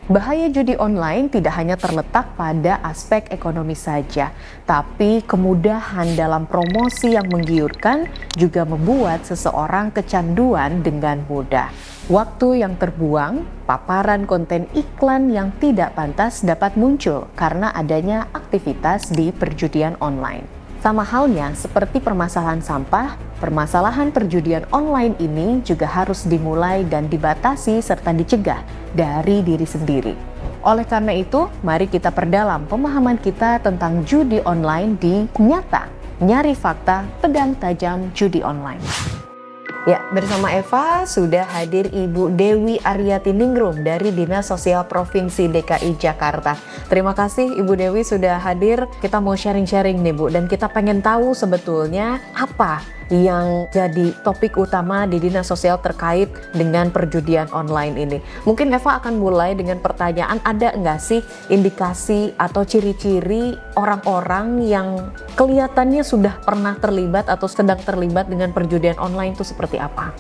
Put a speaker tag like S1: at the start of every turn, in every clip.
S1: Bahaya judi online tidak hanya terletak pada aspek ekonomi saja, tapi kemudahan dalam promosi yang menggiurkan juga membuat seseorang kecanduan dengan mudah. Waktu yang terbuang, paparan konten iklan yang tidak pantas dapat muncul karena adanya aktivitas di perjudian online. Sama halnya seperti permasalahan sampah, permasalahan perjudian online ini juga harus dimulai dan dibatasi serta dicegah dari diri sendiri. Oleh karena itu, mari kita perdalam pemahaman kita tentang judi online di Nyata, Nyari Fakta Pedang Tajam Judi Online. Ya, bersama Eva sudah hadir Ibu Dewi Aryati-Ningrum dari Dinas Sosial Provinsi DKI Jakarta. Terima kasih Ibu Dewi sudah hadir. Kita mau sharing-sharing nih Bu, dan kita pengen tahu sebetulnya apa yang jadi topik utama di Dinas Sosial terkait dengan perjudian online ini. Mungkin Eva akan mulai dengan pertanyaan, ada nggak sih indikasi atau ciri-ciri orang-orang yang kelihatannya sudah pernah terlibat atau sedang terlibat dengan perjudian online itu seperti apa?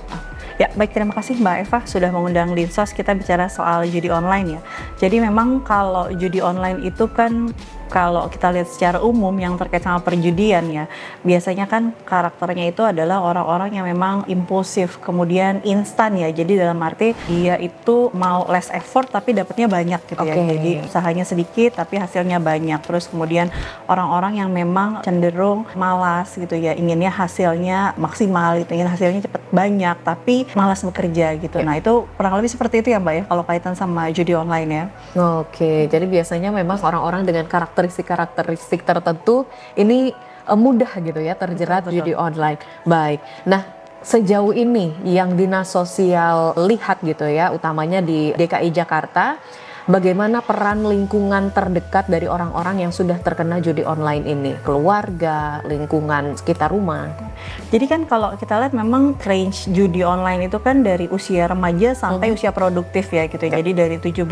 S2: Ya, baik, terima kasih Mbak Eva sudah mengundang Dinsos kita bicara soal judi online ya. Jadi memang kalau judi online itu kan kalau kita lihat secara umum yang terkait sama perjudian ya, biasanya kan karakternya itu adalah orang-orang yang memang impulsif, kemudian instan ya. Jadi dalam arti dia itu mau less effort tapi dapatnya banyak gitu ya. Jadi usahanya sedikit tapi hasilnya banyak. Terus kemudian orang-orang yang memang cenderung malas gitu ya, inginnya hasilnya maksimal gitu, ingin hasilnya cepat banyak tapi malas bekerja gitu. Nah, itu kurang lebih seperti itu ya Mbak ya kalau kaitan sama judi online ya.
S1: Oke, jadi biasanya memang orang-orang dengan karakteristik tertentu ini mudah gitu ya terjerat judi online. Baik. Nah, sejauh ini yang Dinas Sosial lihat gitu ya, utamanya di DKI Jakarta, bagaimana peran lingkungan terdekat dari orang-orang yang sudah terkena judi online ini? Keluarga, lingkungan sekitar rumah.
S2: Jadi kan kalau kita lihat memang range judi online itu kan dari usia remaja sampai usia produktif ya gitu. Jadi dari 17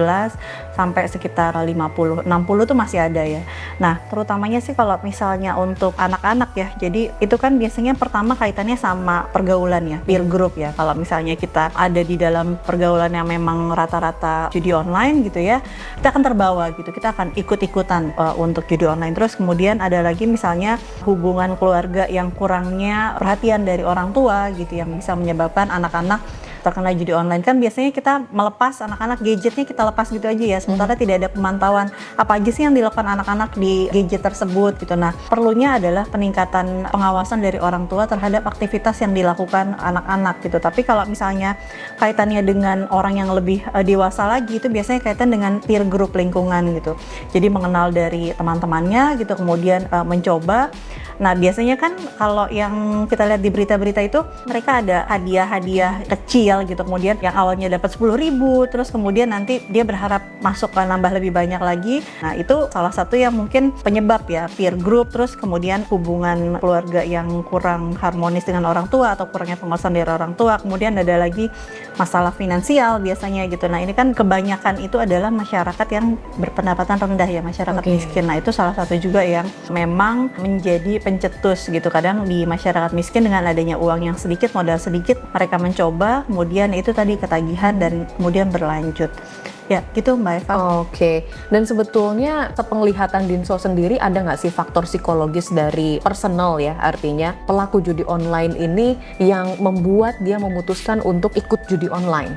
S2: sampai sekitar 50, 60 tuh masih ada ya. Nah, terutamanya sih kalau misalnya untuk anak-anak ya. Jadi itu kan biasanya pertama kaitannya sama pergaulan ya, peer group ya. Kalau misalnya kita ada di dalam pergaulan yang memang rata-rata judi online gitu ya, kita akan terbawa gitu, kita akan ikut-ikutan untuk judi online. Terus kemudian ada lagi misalnya hubungan keluarga yang kurangnya perhatian dari orang tua gitu yang bisa menyebabkan anak-anak terkena judi online. Kan biasanya kita melepas anak-anak gadgetnya, kita lepas gitu aja ya, sementara tidak ada pemantauan apa aja sih yang dilakukan anak-anak di gadget tersebut gitu. Nah, perlunya adalah peningkatan pengawasan dari orang tua terhadap aktivitas yang dilakukan anak-anak gitu. Tapi kalau misalnya kaitannya dengan orang yang lebih dewasa lagi, itu biasanya kaitan dengan peer group lingkungan gitu. Jadi mengenal dari teman-temannya gitu, kemudian mencoba. Nah, biasanya kan kalau yang kita lihat di berita-berita itu mereka ada hadiah-hadiah kecil gitu, kemudian yang awalnya dapat 10.000, terus kemudian nanti dia berharap masuk ke nambah lebih banyak lagi. Nah, itu salah satu yang mungkin penyebab ya, peer group, terus kemudian hubungan keluarga yang kurang harmonis dengan orang tua atau kurangnya pengawasan dari orang tua. Kemudian ada lagi masalah finansial biasanya gitu. Nah, ini kan kebanyakan itu adalah masyarakat yang berpendapatan rendah ya, masyarakat miskin. Nah, itu salah satu juga yang memang menjadi pencetus gitu. Kadang di masyarakat miskin dengan adanya uang yang sedikit, modal sedikit, mereka mencoba, kemudian itu tadi ketagihan dan kemudian berlanjut. Ya, gitu Mbak Eva.
S1: Oke. Dan sebetulnya sepenglihatan Dinso sendiri ada nggak sih faktor psikologis dari personal ya, artinya pelaku judi online ini yang membuat dia memutuskan untuk ikut judi online?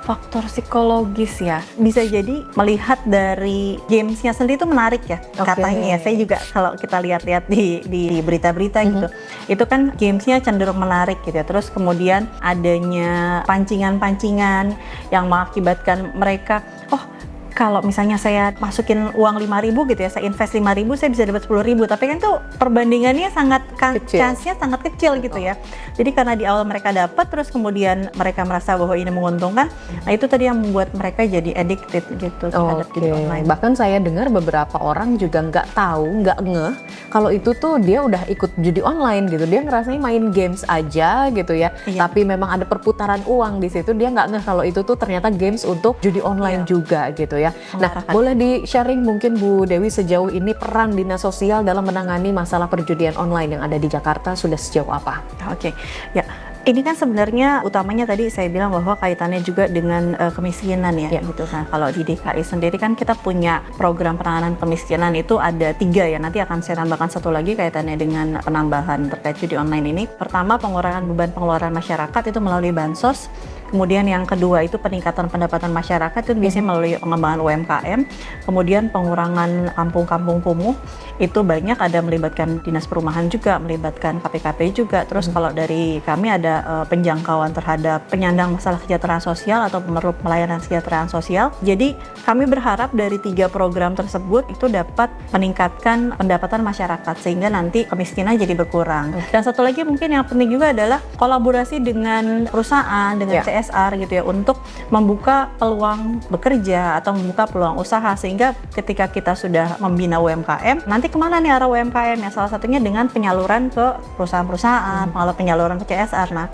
S2: Faktor psikologis ya, bisa jadi melihat dari gamesnya sendiri itu menarik ya, katanya ya. Saya juga kalau kita lihat-lihat di berita-berita gitu, itu kan gamesnya cenderung menarik gitu ya. Terus kemudian adanya pancingan-pancingan yang mengakibatkan mereka, oh kalau misalnya saya masukin uang 5.000 gitu ya, saya invest 5.000, saya bisa dapat 10.000. Tapi kan tuh perbandingannya sangat chance-nya sangat kecil gitu ya. Jadi karena di awal mereka dapat, terus kemudian mereka merasa bahwa ini menguntungkan. Nah, itu tadi yang membuat mereka jadi addicted gitu terhadap judi online.
S1: Bahkan saya dengar beberapa orang juga nggak tahu, nggak ngeh kalau itu tuh dia udah ikut judi online gitu. Dia ngerasanya main games aja gitu ya. Tapi memang ada perputaran uang di situ. Dia nggak ngeh kalau itu tuh ternyata games untuk judi online juga gitu ya. Nah, boleh di-sharing mungkin Bu Dewi sejauh ini peran Dinas Sosial dalam menangani masalah perjudian online yang ada di Jakarta sudah sejauh apa?
S2: Oke, ya Ini kan sebenarnya utamanya tadi saya bilang bahwa kaitannya juga dengan kemiskinan ya,
S1: Ya.
S2: gitu. Nah, kalau di DKI sendiri kan kita punya program penanganan kemiskinan itu ada 3 ya. Nanti akan saya tambahkan satu lagi kaitannya dengan penambahan terkait judi online ini. Pertama, pengurangan beban pengeluaran masyarakat itu melalui bansos. Kemudian yang kedua itu peningkatan pendapatan masyarakat itu biasanya melalui pengembangan UMKM. Kemudian pengurangan kampung-kampung kumuh itu banyak ada melibatkan dinas perumahan juga, melibatkan KPKP juga. Terus kalau dari kami ada penjangkauan terhadap penyandang masalah kesejahteraan sosial atau pemerlu pelayanan kesejahteraan sosial. Jadi kami berharap dari 3 program tersebut itu dapat meningkatkan pendapatan masyarakat sehingga nanti kemiskinan jadi berkurang. Dan satu lagi mungkin yang penting juga adalah kolaborasi dengan perusahaan, dengan CSR gitu ya, untuk membuka peluang bekerja atau membuka peluang usaha sehingga ketika kita sudah membina UMKM, nanti kemana nih arah UMKM ya? Salah satunya dengan penyaluran ke perusahaan-perusahaan, kalau penyaluran ke CSR. Nah,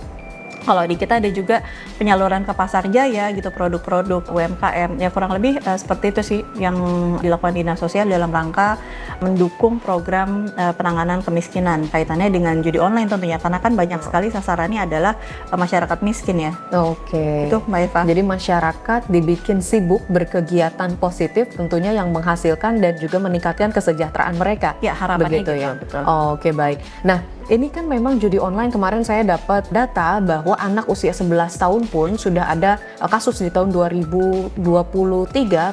S2: kalau di kita ada juga penyaluran ke pasar jaya gitu, produk-produk UMKM. Ya kurang lebih seperti itu sih yang dilakukan Dinas Sosial dalam rangka mendukung program penanganan kemiskinan kaitannya dengan judi online tentunya, karena kan banyak sekali sasarannya adalah masyarakat miskin ya.
S1: Oke.
S2: Itu Mbak Eva.
S1: Jadi masyarakat dibikin sibuk berkegiatan positif tentunya yang menghasilkan dan juga meningkatkan kesejahteraan mereka.
S2: Ya, harapannya
S1: Begitu
S2: gitu,
S1: ya.
S2: betul.
S1: Oke, baik. Nah, ini kan memang judi online, kemarin saya dapat data bahwa anak usia 11 tahun pun sudah ada kasus di tahun 2023,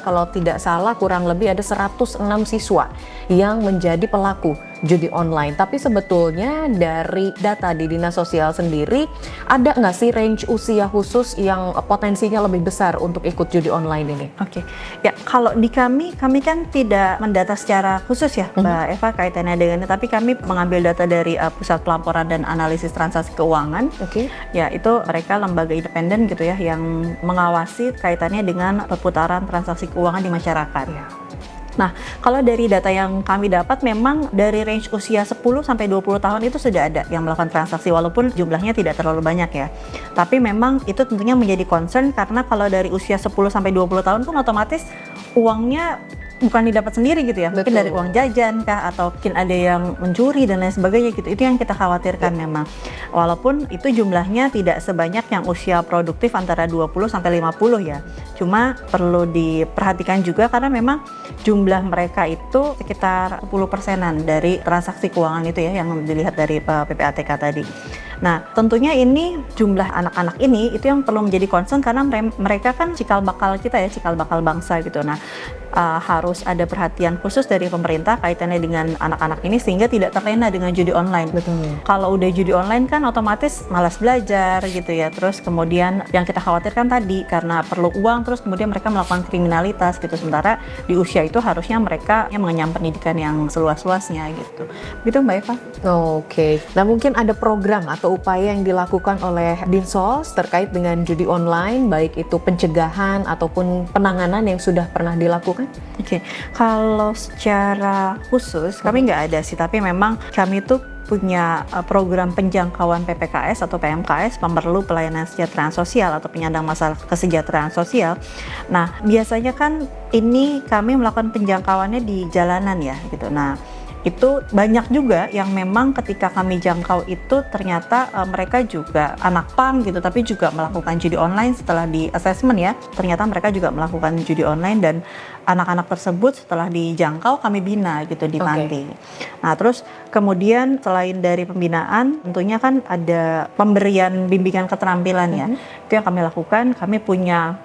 S1: kalau tidak salah kurang lebih ada 106 siswa yang menjadi pelaku judi online. Tapi sebetulnya dari data di Dinas Sosial sendiri, ada nggak sih range usia khusus yang potensinya lebih besar untuk ikut judi online ini?
S2: Oke, ya kalau di kami kan tidak mendata secara khusus ya Mbak Eva kaitannya dengan ini, tapi kami mengambil data dari Pusat Pelaporan dan Analisis Transaksi Keuangan.
S1: Oke.
S2: Ya itu mereka lembaga independen gitu ya yang mengawasi kaitannya dengan perputaran transaksi keuangan di masyarakat. Nah, kalau dari data yang kami dapat memang dari range usia 10 sampai 20 tahun itu sudah ada yang melakukan transaksi walaupun jumlahnya tidak terlalu banyak ya. Tapi memang itu tentunya menjadi concern karena kalau dari usia 10 sampai 20 tahun pun otomatis uangnya bukan didapat sendiri gitu ya. Mungkin
S1: Betul.
S2: dari uang jajan kah atau mungkin ada yang mencuri dan lain sebagainya gitu. Itu yang kita khawatirkan memang. Walaupun itu jumlahnya tidak sebanyak yang usia produktif antara 20 sampai 50 ya. Cuma perlu diperhatikan juga karena memang jumlah mereka itu sekitar 10%-an dari transaksi keuangan itu ya yang dilihat dari PPATK tadi. Nah, tentunya ini jumlah anak-anak ini itu yang perlu menjadi concern karena mereka kan cikal bakal kita ya, cikal bakal bangsa gitu. Nah, harus ada perhatian khusus dari pemerintah kaitannya dengan anak-anak ini sehingga tidak terlena dengan judi online.
S1: Betul.
S2: Kalau udah judi online kan otomatis malas belajar gitu ya. Terus kemudian yang kita khawatirkan tadi karena perlu uang terus kemudian mereka melakukan kriminalitas gitu. Sementara di usia itu harusnya mereka yang mengenyam pendidikan yang seluas-luasnya gitu. Gitu Mbak Eva.
S1: Oke. Nah, mungkin ada program atau upaya yang dilakukan oleh Dinsos terkait dengan judi online, baik itu pencegahan ataupun penanganan yang sudah pernah dilakukan?
S2: Oke, kalau secara khusus kami nggak ada sih, tapi memang kami tuh punya program penjangkauan PPKS atau PMKS, pemerlu pelayanan kesejahteraan sosial atau penyandang masalah kesejahteraan sosial. Nah, biasanya kan ini kami melakukan penjangkauannya di jalanan ya gitu. Nah, itu banyak juga yang memang ketika kami jangkau itu ternyata mereka juga anak PAM gitu, tapi juga melakukan judi online setelah di assessment ya. Ternyata mereka juga melakukan judi online dan anak-anak tersebut setelah dijangkau kami bina gitu di panti. Nah, terus kemudian selain dari pembinaan tentunya kan ada pemberian bimbingan keterampilan ya. Itu yang kami lakukan. Kami punya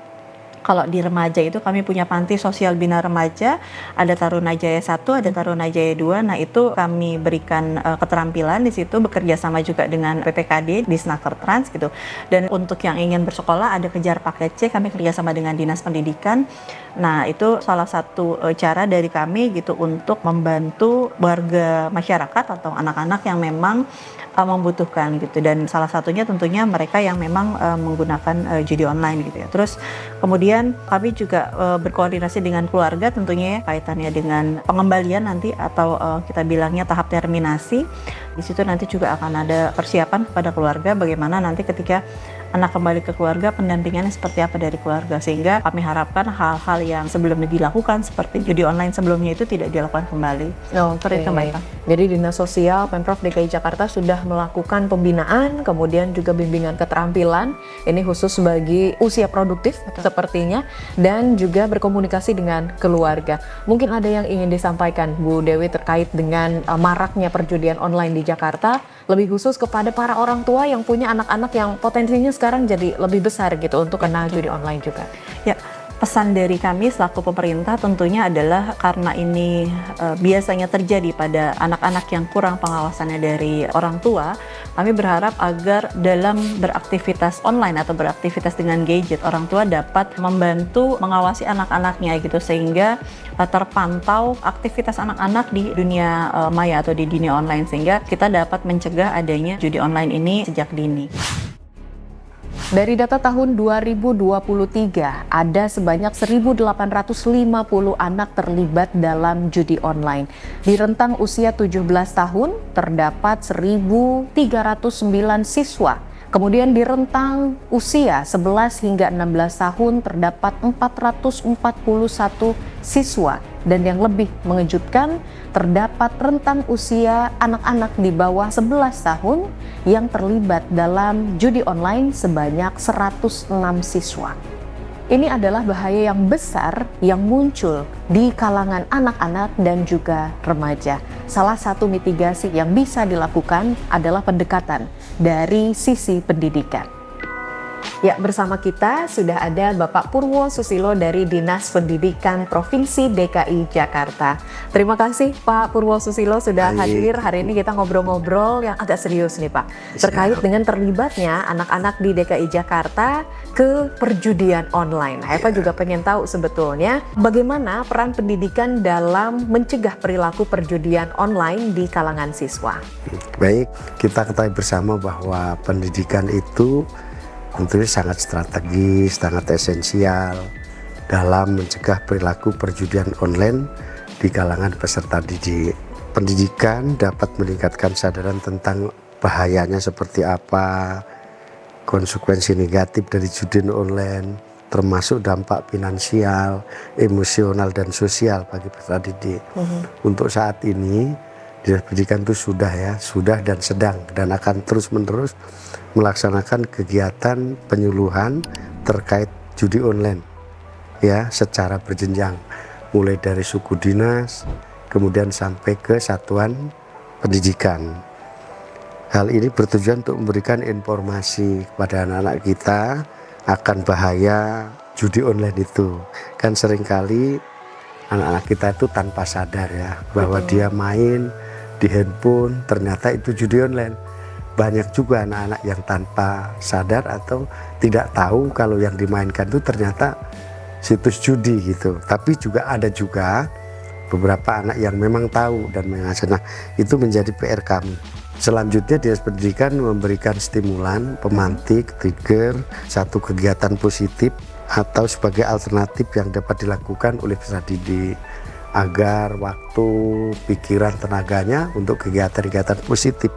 S2: kalau di remaja itu kami punya panti sosial bina remaja, ada Tarunajaya 1, ada Tarunajaya 2. Nah, itu kami berikan keterampilan di situ bekerja sama juga dengan PPKD di Snaker Trans gitu. Dan untuk yang ingin bersekolah ada kejar paket C, kami kerjasama dengan Dinas Pendidikan. Nah, itu salah satu cara dari kami gitu untuk membantu warga masyarakat atau anak-anak yang memang membutuhkan gitu, dan salah satunya tentunya mereka yang memang menggunakan judi online gitu ya. Terus kemudian kami juga berkoordinasi dengan keluarga tentunya ya, kaitannya dengan pengembalian nanti atau kita bilangnya tahap terminasi. Di situ nanti juga akan ada persiapan kepada keluarga bagaimana nanti ketika anak kembali ke keluarga, pendampingannya seperti apa dari keluarga, sehingga kami harapkan hal-hal yang sebelumnya dilakukan seperti judi online sebelumnya itu tidak dilakukan kembali. Seperti itu, Mbak Eva.
S1: Jadi Dinas Sosial Pemprov DKI Jakarta sudah melakukan pembinaan, kemudian juga bimbingan keterampilan, ini khusus bagi usia produktif sepertinya, dan juga berkomunikasi dengan keluarga. Mungkin ada yang ingin disampaikan Bu Dewi terkait dengan maraknya perjudian online di Jakarta, lebih khusus kepada para orang tua yang punya anak-anak yang potensinya sekarang jadi lebih besar gitu untuk kena judi online juga.
S2: Ya, pesan dari kami selaku pemerintah tentunya adalah karena ini biasanya terjadi pada anak-anak yang kurang pengawasannya dari orang tua, kami berharap agar dalam beraktivitas online atau beraktivitas dengan gadget, orang tua dapat membantu mengawasi anak-anaknya gitu, sehingga terpantau aktivitas anak-anak di dunia maya atau di dunia online, sehingga kita dapat mencegah adanya judi online ini sejak dini.
S1: Dari data tahun 2023, ada sebanyak 1.850 anak terlibat dalam judi online. Di rentang usia 17 tahun, terdapat 1.309 siswa. Kemudian di rentang usia 11 hingga 16 tahun, terdapat 441 siswa. Dan yang lebih mengejutkan, terdapat rentang usia anak-anak di bawah 11 tahun yang terlibat dalam judi online sebanyak 106 siswa. Ini adalah bahaya yang besar yang muncul di kalangan anak-anak dan juga remaja. Salah satu mitigasi yang bisa dilakukan adalah pendekatan dari sisi pendidikan. Ya, bersama kita sudah ada Bapak Purwo Susilo dari Dinas Pendidikan Provinsi DKI Jakarta. Terima kasih Pak Purwo Susilo sudah hadir. Hari ini kita ngobrol-ngobrol yang agak serius nih Pak, terkait dengan terlibatnya anak-anak di DKI Jakarta ke perjudian online. Eva juga pengen tahu sebetulnya bagaimana peran pendidikan dalam mencegah perilaku perjudian online di kalangan siswa.
S3: Baik, kita ketahui bersama bahwa pendidikan itu tentunya sangat strategis, sangat esensial dalam mencegah perilaku perjudian online di kalangan peserta didik. Pendidikan dapat meningkatkan kesadaran tentang bahayanya seperti apa, konsekuensi negatif dari judi online, termasuk dampak finansial, emosional, dan sosial bagi peserta didik. Untuk saat ini, Dinas Pendidikan itu sudah dan sedang dan akan terus-menerus melaksanakan kegiatan penyuluhan terkait judi online ya secara berjenjang, mulai dari suku dinas kemudian sampai ke satuan pendidikan. Hal ini bertujuan untuk memberikan informasi kepada anak-anak kita akan bahaya judi online itu. Kan seringkali anak-anak kita itu tanpa sadar ya bahwa dia main di handphone ternyata itu judi online. Banyak juga anak-anak yang tanpa sadar atau tidak tahu kalau yang dimainkan itu ternyata situs judi gitu. Tapi juga ada beberapa anak yang memang tahu dan mengasuh. Nah, itu menjadi PR kami. Selanjutnya Dinas Pendidikan memberikan stimulan, pemantik, trigger, satu kegiatan positif atau sebagai alternatif yang dapat dilakukan oleh peserta didik agar waktu, pikiran, tenaganya untuk kegiatan-kegiatan positif.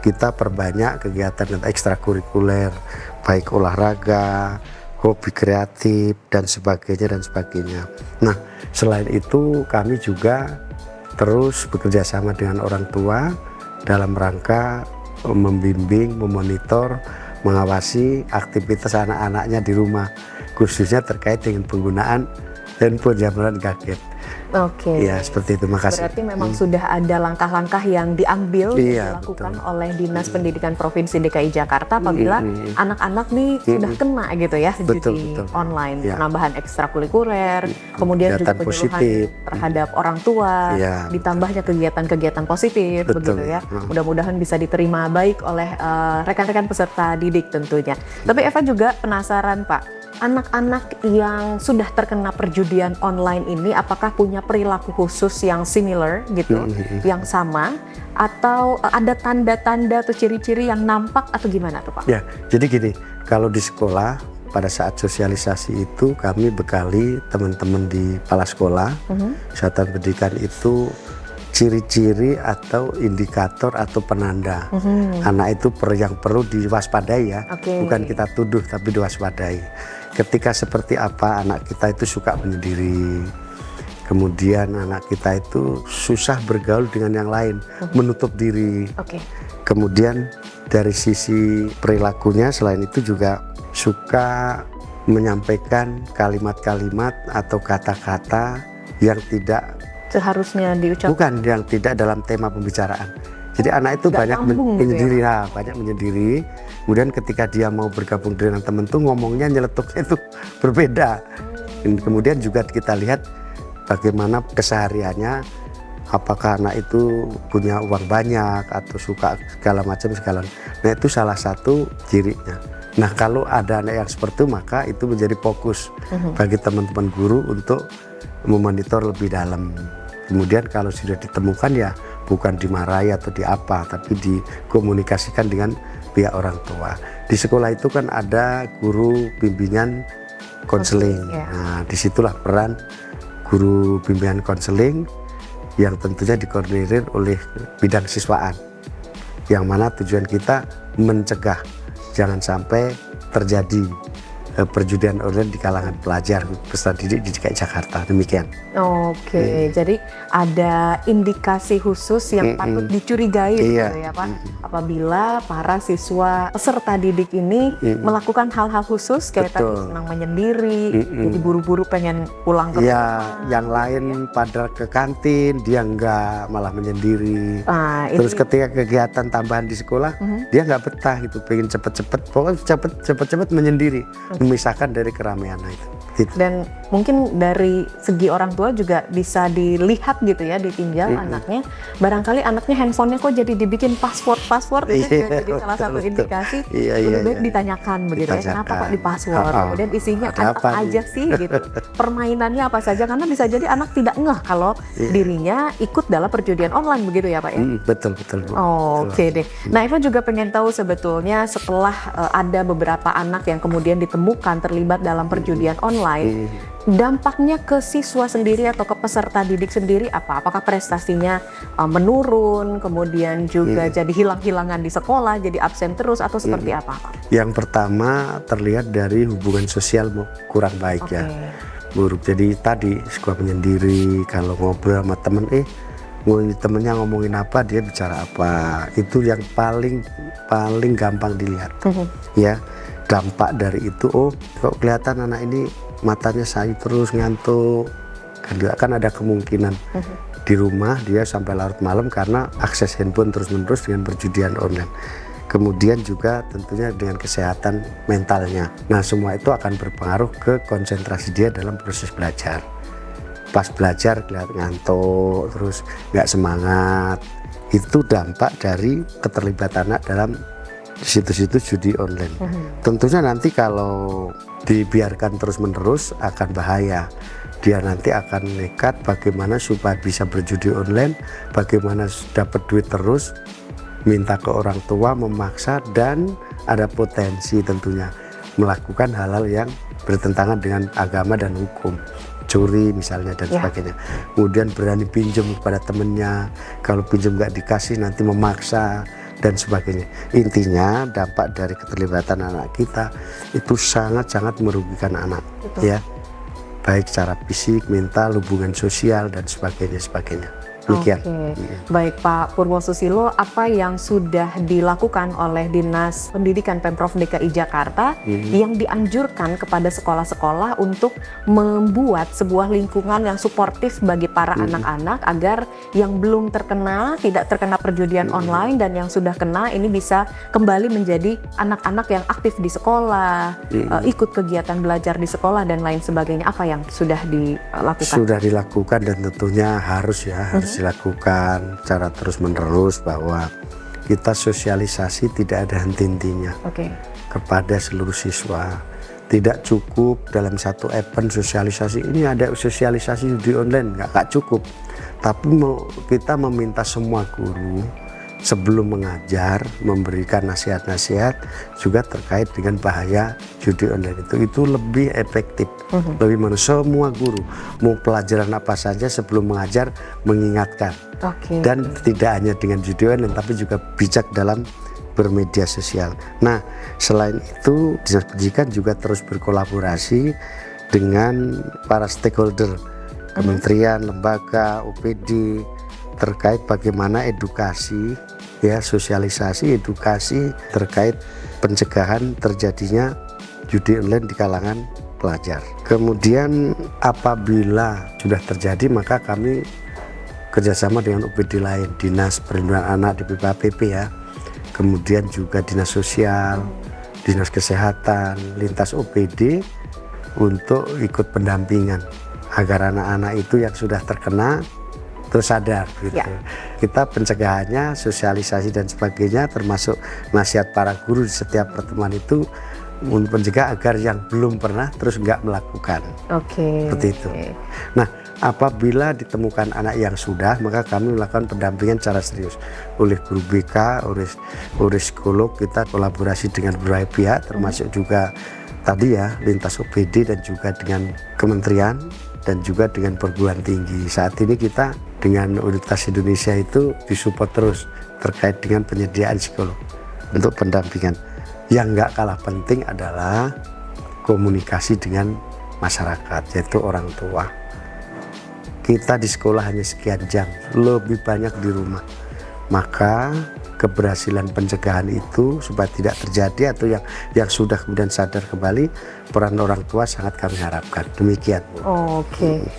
S3: Kita perbanyak kegiatan ekstrakurikuler, baik olahraga, hobi kreatif, dan sebagainya. Nah, selain itu kami juga terus bekerja sama dengan orang tua dalam rangka membimbing, memonitor, mengawasi aktivitas anak-anaknya di rumah, khususnya terkait dengan penggunaan handphone zaman gadget.
S1: Oke.
S3: Ya, seperti itu. Makasih.
S1: Berarti memang sudah ada langkah-langkah yang diambil dilakukan oleh Dinas Pendidikan Provinsi DKI Jakarta apabila anak-anak nih sudah kena gitu ya judi online, penambahan ekstrakurikuler, kemudian juga penyuluhan terhadap orang tua, ditambahnya kegiatan-kegiatan positif begitu ya. Mudah-mudahan bisa diterima baik oleh rekan-rekan peserta didik tentunya. Tapi Eva juga penasaran Pak, anak-anak yang sudah terkena perjudian online ini apakah punya perilaku khusus yang similar gitu, yang sama, atau ada tanda-tanda atau ciri-ciri yang nampak atau gimana tuh Pak?
S3: Ya, jadi gini, kalau di sekolah pada saat sosialisasi itu kami bekali teman-teman di kepala sekolah, satuan pendidikan itu ciri-ciri atau indikator atau penanda anak itu yang perlu diwaspadai ya, bukan kita tuduh tapi diwaspadai. Ketika seperti apa anak kita itu suka menyendiri, kemudian anak kita itu susah bergaul dengan yang lain, menutup diri. Kemudian dari sisi perilakunya selain itu juga suka menyampaikan kalimat-kalimat atau kata-kata yang tidak
S2: seharusnya diucapkan,
S3: bukan yang tidak dalam tema pembicaraan. Jadi anak itu banyak menyendiri, banyak menyendiri. Kemudian ketika dia mau bergabung dengan teman tuh ngomongnya nyeletuknya itu berbeda. Dan kemudian juga kita lihat bagaimana kesehariannya, apakah anak itu punya uang banyak atau suka segala macam. Nah itu salah satu cirinya. Nah kalau ada anak yang seperti itu, maka itu menjadi fokus bagi teman-teman guru untuk memonitor lebih dalam. Kemudian kalau sudah ditemukan ya bukan dimarahi atau diapa, tapi dikomunikasikan dengan pihak orang tua. Di sekolah itu kan ada guru bimbingan konseling. Nah disitulah peran guru bimbingan konseling yang tentunya dikoordinir oleh bidang siswaan. Yang mana tujuan kita mencegah jangan sampai terjadi perjudian online di kalangan pelajar peserta didik di DKI Jakarta. Demikian.
S1: Jadi ada indikasi khusus yang patut dicurigai gitu ya Pak, apabila para siswa peserta didik ini melakukan hal-hal khusus kayak tadi senang menyendiri, jadi buru-buru pengen pulang ke rumah.
S3: Yang lain pada ke kantin, dia enggak, malah menyendiri. Terus ketika kegiatan tambahan di sekolah, dia nggak betah gitu, pengen cepet-cepet, pokoknya cepet-cepet menyendiri. Memisahkan dari keramaian itu. Gitu.
S1: Dan mungkin dari segi orang tua juga bisa dilihat gitu ya, ditinjau anaknya. Barangkali anaknya handphonenya kok jadi dibikin password itu juga jadi salah satu indikasi. Lebih baik ditanyakan begitu ya, kenapa kok di password? Kemudian isinya apa aja sih gitu. Permainannya apa saja, karena bisa jadi anak tidak ngeh kalau dirinya ikut dalam perjudian online begitu ya Pak ya.
S3: Betul.
S1: Deh. Nah Eva juga pengen tahu sebetulnya setelah ada beberapa anak yang kemudian ditemukan terlibat dalam perjudian online, dampaknya ke siswa sendiri atau ke peserta didik sendiri apa? Apakah prestasinya menurun, kemudian juga jadi hilang-hilangan di sekolah, jadi absen terus atau seperti apa?
S3: Yang pertama terlihat dari hubungan sosial kurang baik ya, buruk. Jadi tadi suka menyendiri, kalau ngobrol sama temen, temennya ngomongin apa, dia bicara apa, itu yang paling gampang dilihat. Ya, dampak dari itu, kok kelihatan anak ini matanya sayu terus, ngantuk, kan ada kemungkinan di rumah dia sampai larut malam karena akses handphone terus-menerus dengan perjudian online. Kemudian juga tentunya dengan kesehatan mentalnya. Nah semua itu akan berpengaruh ke konsentrasi dia dalam proses belajar. Pas belajar kelihatan ngantuk, terus nggak semangat. Itu dampak dari keterlibatan anak dalam situs-situs judi online. Tentunya nanti kalau dibiarkan terus-menerus akan bahaya. Dia nanti akan nekat bagaimana supaya bisa berjudi online, bagaimana dapat duit terus, minta ke orang tua, memaksa, dan ada potensi tentunya melakukan hal-hal yang bertentangan dengan agama dan hukum, curi misalnya dan sebagainya. Kemudian berani pinjam kepada temennya, kalau pinjam nggak dikasih nanti memaksa dan sebagainya. Intinya dampak dari keterlibatan anak kita itu sangat-sangat merugikan anak. Ya, baik secara fisik, mental, hubungan sosial dan sebagainya. Demikian.
S1: Baik Pak Purwosusilo, apa yang sudah dilakukan oleh Dinas Pendidikan Pemprov DKI Jakarta yang dianjurkan kepada sekolah-sekolah untuk membuat sebuah lingkungan yang suportif bagi para anak-anak agar yang belum terkena, tidak terkena perjudian online, dan yang sudah kena ini bisa kembali menjadi anak-anak yang aktif di sekolah, ikut kegiatan belajar di sekolah dan lain sebagainya. Apa yang sudah dilakukan? Sudah
S3: dilakukan dan tentunya harus dilakukan secara terus-menerus, bahwa kita sosialisasi tidak ada henti-hentinya kepada seluruh siswa. Tidak cukup dalam satu event sosialisasi, ini ada sosialisasi di online, nggak cukup. Tapi kita meminta semua guru sebelum mengajar memberikan nasihat-nasihat juga terkait dengan bahaya judi online itu lebih efektif, lebih semua guru mau pelajaran apa saja sebelum mengajar mengingatkan. Dan tidak hanya dengan judi online tapi juga bijak dalam bermedia sosial. Nah, selain itu Dinas Pendidikan juga terus berkolaborasi dengan para stakeholder, kementerian, lembaga, OPD terkait bagaimana edukasi, ya sosialisasi edukasi terkait pencegahan terjadinya judi online di kalangan pelajar. Kemudian apabila sudah terjadi maka kami kerjasama dengan OPD lain, Dinas Perlindungan Anak di DPP ya, kemudian juga Dinas Sosial, Dinas Kesehatan, lintas OPD untuk ikut pendampingan agar anak-anak itu yang sudah terkena terus sadar gitu. Kita pencegahannya, sosialisasi dan sebagainya termasuk nasihat para guru di setiap pertemuan itu untuk mencegah agar yang belum pernah terus nggak melakukan. Seperti itu. Nah, apabila ditemukan anak yang sudah, maka kami melakukan pendampingan secara serius oleh guru BK, oleh psikolog. Kita kolaborasi dengan berbagai pihak termasuk juga tadi ya lintas OPD dan juga dengan kementerian dan juga dengan perguruan tinggi. Saat ini kita dengan Universitas Indonesia itu disupport terus terkait dengan penyediaan psikolog untuk pendampingan. Yang nggak kalah penting adalah komunikasi dengan masyarakat, yaitu orang tua. Kita di sekolah hanya sekian jam, lebih banyak di rumah. Maka keberhasilan pencegahan itu supaya tidak terjadi atau yang sudah kemudian sadar kembali, peran orang tua sangat kami harapkan. Demikian.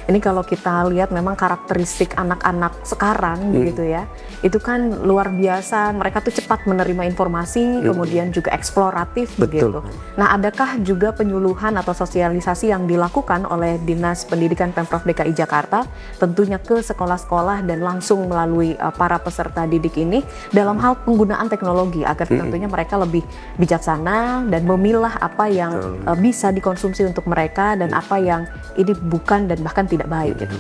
S1: Ini kalau kita lihat memang karakteristik anak-anak sekarang begitu ya, itu kan luar biasa. Mereka tuh cepat menerima informasi, kemudian juga eksploratif begitu. Nah, adakah juga penyuluhan atau sosialisasi yang dilakukan oleh Dinas Pendidikan Pemprov DKI Jakarta tentunya ke sekolah-sekolah dan langsung melalui para peserta didik ini dalam hal penggunaan teknologi agar tentunya mereka lebih bijaksana dan memilah apa yang bisa dikonsumsi untuk mereka dan apa yang ini bukan dan bahkan tidak baik gitu.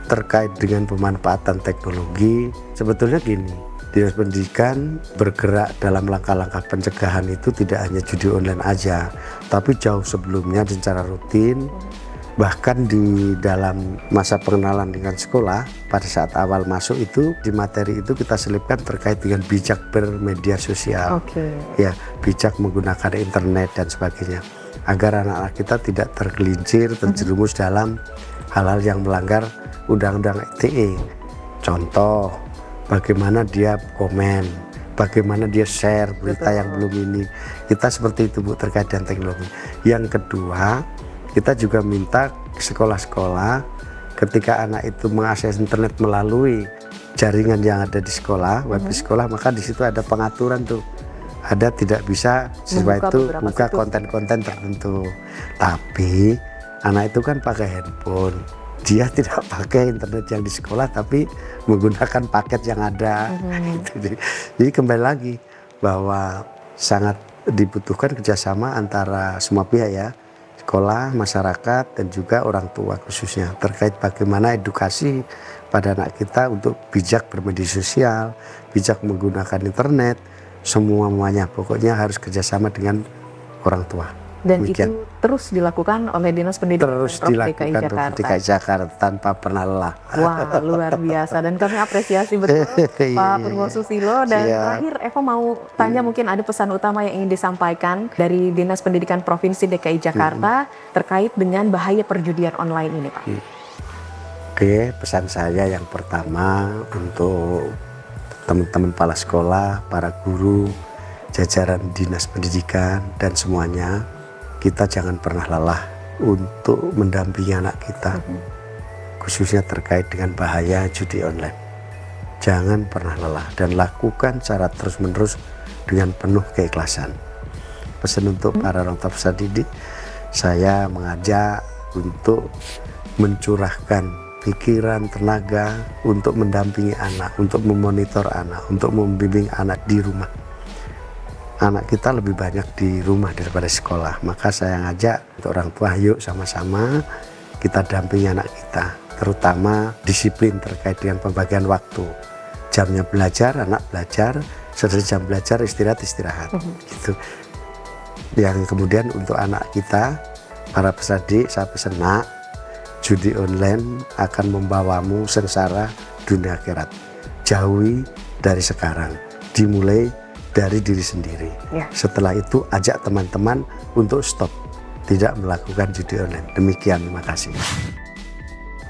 S3: Terkait dengan pemanfaatan teknologi, sebetulnya gini, Dinas Pendidikan bergerak dalam langkah-langkah pencegahan itu tidak hanya judi online aja, tapi jauh sebelumnya secara rutin. Bahkan di dalam masa pengenalan dengan sekolah pada saat awal masuk itu di materi itu kita selipkan terkait dengan bijak bermedia sosial, ya bijak menggunakan internet dan sebagainya agar anak-anak kita tidak tergelincir terjerumus dalam hal-hal yang melanggar undang-undang ITE. Contoh bagaimana dia komen, bagaimana dia share berita yang belum ini. Kita seperti itu Bu terkait dengan teknologi. Yang kedua, kita juga minta sekolah-sekolah ketika anak itu mengakses internet melalui jaringan yang ada di sekolah, web di sekolah, maka di situ ada pengaturan tuh. Ada tidak bisa siswa itu buka konten-konten tertentu. Tapi anak itu kan pakai handphone. Dia tidak pakai internet yang di sekolah tapi menggunakan paket yang ada. Jadi kembali lagi bahwa sangat dibutuhkan kerjasama antara semua pihak ya. Sekolah, masyarakat, dan juga orang tua khususnya terkait bagaimana edukasi pada anak kita untuk bijak bermedia sosial, bijak menggunakan internet, semuanya pokoknya harus kerjasama dengan orang tua.
S1: Dan itu terus dilakukan oleh Dinas Pendidikan
S3: Pemprov DKI Jakarta tanpa pernah lelah.
S1: Wah, luar biasa dan kami apresiasi betul Pak Purwo Susilo. Dan terakhir Eva mau tanya, mungkin ada pesan utama yang ingin disampaikan dari Dinas Pendidikan Provinsi DKI Jakarta terkait dengan bahaya perjudian online ini Pak.
S3: Oke, pesan saya yang pertama untuk teman-teman kepala sekolah, para guru, jajaran Dinas Pendidikan dan semuanya, kita jangan pernah lelah untuk mendampingi anak kita, khususnya terkait dengan bahaya judi online. Jangan pernah lelah dan lakukan secara terus-menerus dengan penuh keikhlasan. Pesan untuk para orang tua peserta didik, saya mengajak untuk mencurahkan pikiran, tenaga untuk mendampingi anak, untuk memonitor anak, untuk membimbing anak di rumah. Anak kita lebih banyak di rumah daripada sekolah, maka saya ngajak untuk orang tua, yuk sama-sama kita dampingi anak kita, terutama disiplin terkait dengan pembagian waktu, jamnya belajar, anak belajar, selesai jam belajar istirahat gitu. Yang kemudian untuk anak kita, para peserta didik, saya pesan, nak, judi online akan membawamu sengsara dunia akhirat. Jauhi dari sekarang, dimulai dari diri sendiri. Setelah itu ajak teman-teman untuk stop, tidak melakukan judi online. Demikian, terima kasih.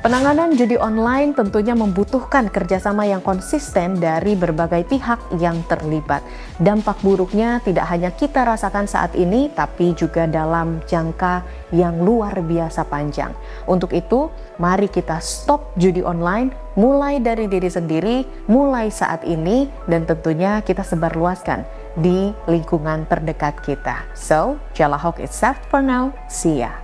S1: Penanganan judi online tentunya membutuhkan kerjasama yang konsisten dari berbagai pihak yang terlibat. Dampak buruknya tidak hanya kita rasakan saat ini, tapi juga dalam jangka yang luar biasa panjang. Untuk itu, mari kita stop judi online, mulai dari diri sendiri, mulai saat ini, dan tentunya kita sebarluaskan di lingkungan terdekat kita. So, Jalahok is set for now. See ya.